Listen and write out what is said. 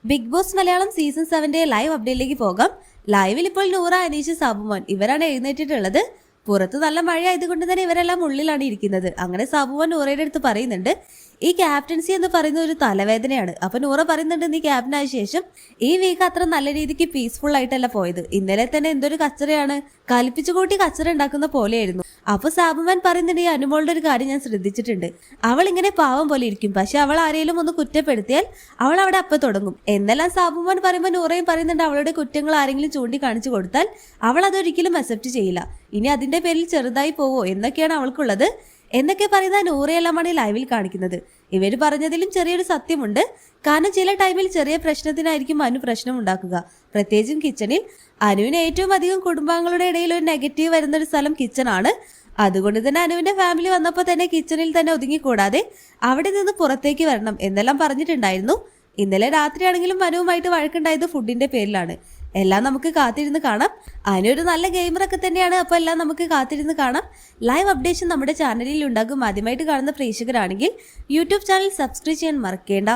Big Boss Malayalam season 7 live അപ്ഡേറ്റിലേക്ക് പോകാം. ലൈവിൽ ഇപ്പോൾ നൂറ, അനീഷ്, സാബുമോൻ ഇവരാണ് എഴുന്നേറ്റിട്ടുള്ളത്. പുറത്ത് നല്ല മഴ ആയതുകൊണ്ട് തന്നെ ഇവരെല്ലാം ഉള്ളിലാണ് ഇരിക്കുന്നത്. അങ്ങനെ സാബുമോൻ നൂറയുടെ അടുത്ത് പറയുന്നുണ്ട്, ഈ ക്യാപ്റ്റൻസി എന്ന് പറയുന്ന ഒരു തലവേദനയാണ്. അപ്പൊ നൂറ പറയുന്നുണ്ട്, നീ ക്യാപ്റ്റനായ ശേഷം ഈ വീക്ക് അത്ര നല്ല രീതിക്ക് പീസ്ഫുൾ ആയിട്ടല്ല പോയത്. ഇന്നലെ തന്നെ എന്തൊരു കച്ചറയാണ്, കലിപ്പിച്ചു കൂട്ടി കച്ചറ ഉണ്ടാക്കുന്ന പോലെയായിരുന്നു. അപ്പൊ സാബുമാൻ പറയുന്നുണ്ട്, ഈ അനുമോളുടെ ഒരു കാര്യം ഞാൻ ശ്രദ്ധിച്ചിട്ടുണ്ട്. അവൾ ഇങ്ങനെ പാവം പോലെ ഇരിക്കും, പക്ഷെ അവൾ ആരെങ്കിലും ഒന്ന് കുറ്റപ്പെടുത്തിയാൽ അവൾ അവിടെ അപ്പൊ തുടങ്ങും എന്നെല്ലാം സാബുമാൻ പറയുമ്പോൾ നൂറയും പറയുന്നുണ്ട്, അവളുടെ കുറ്റങ്ങൾ ആരെങ്കിലും ചൂണ്ടിക്കാണിച്ചു കൊടുത്താൽ അവൾ അതൊരിക്കലും അക്സെപ്റ്റ് ചെയ്യില്ല. ഇനി അതിന്റെ പേരിൽ ചെറുതായി പോവോ എന്നൊക്കെയാണ് അവൾക്കുള്ളത് എന്നൊക്കെ പറയുന്ന നൂറയെല്ലാമാണ് ലൈവിൽ കാണിക്കുന്നത്. ഇവര് പറഞ്ഞതിലും ചെറിയൊരു സത്യമുണ്ട്. കാരണം ചില ടൈമിൽ ചെറിയ പ്രശ്നത്തിനായിരിക്കും അനു പ്രശ്നം ഉണ്ടാക്കുക. പ്രത്യേകിച്ചും കിച്ചണിൽ അനുവിന് ഏറ്റവും അധികം കുടുംബാംഗങ്ങളുടെ ഇടയിൽ ഒരു നെഗറ്റീവ് വരുന്ന ഒരു സ്ഥലം കിച്ചണാണ്. അതുകൊണ്ട് തന്നെ അനുവിന്റെ ഫാമിലി വന്നപ്പോൾ തന്നെ കിച്ചണിൽ തന്നെ ഒതുങ്ങിക്കൂടാതെ അവിടെ നിന്ന് പുറത്തേക്ക് വരണം എന്നെല്ലാം പറഞ്ഞിട്ടുണ്ടായിരുന്നു. ഇന്നലെ രാത്രിയാണെങ്കിലും അനുവുമായിട്ട് വഴക്കുണ്ടായത് ഫുഡിന്റെ പേരിലാണ്. എല്ലാം നമുക്ക് കാത്തിരുന്ന് കാണാം. അനു ഒരു നല്ല ഗെയിമറൊക്കെ തന്നെയാണ്. അപ്പോൾ എല്ലാം നമുക്ക് കാത്തിരുന്ന് കാണാം. ലൈവ് അപ്ഡേഷൻ നമ്മുടെ ചാനലിൽ ഉണ്ടാകും. ആദ്യമായിട്ട് കാണുന്ന പ്രേക്ഷകരാണെങ്കിൽ യൂട്യൂബ് ചാനൽ സബ്സ്ക്രൈബ് ചെയ്യാൻ മറക്കേണ്ട.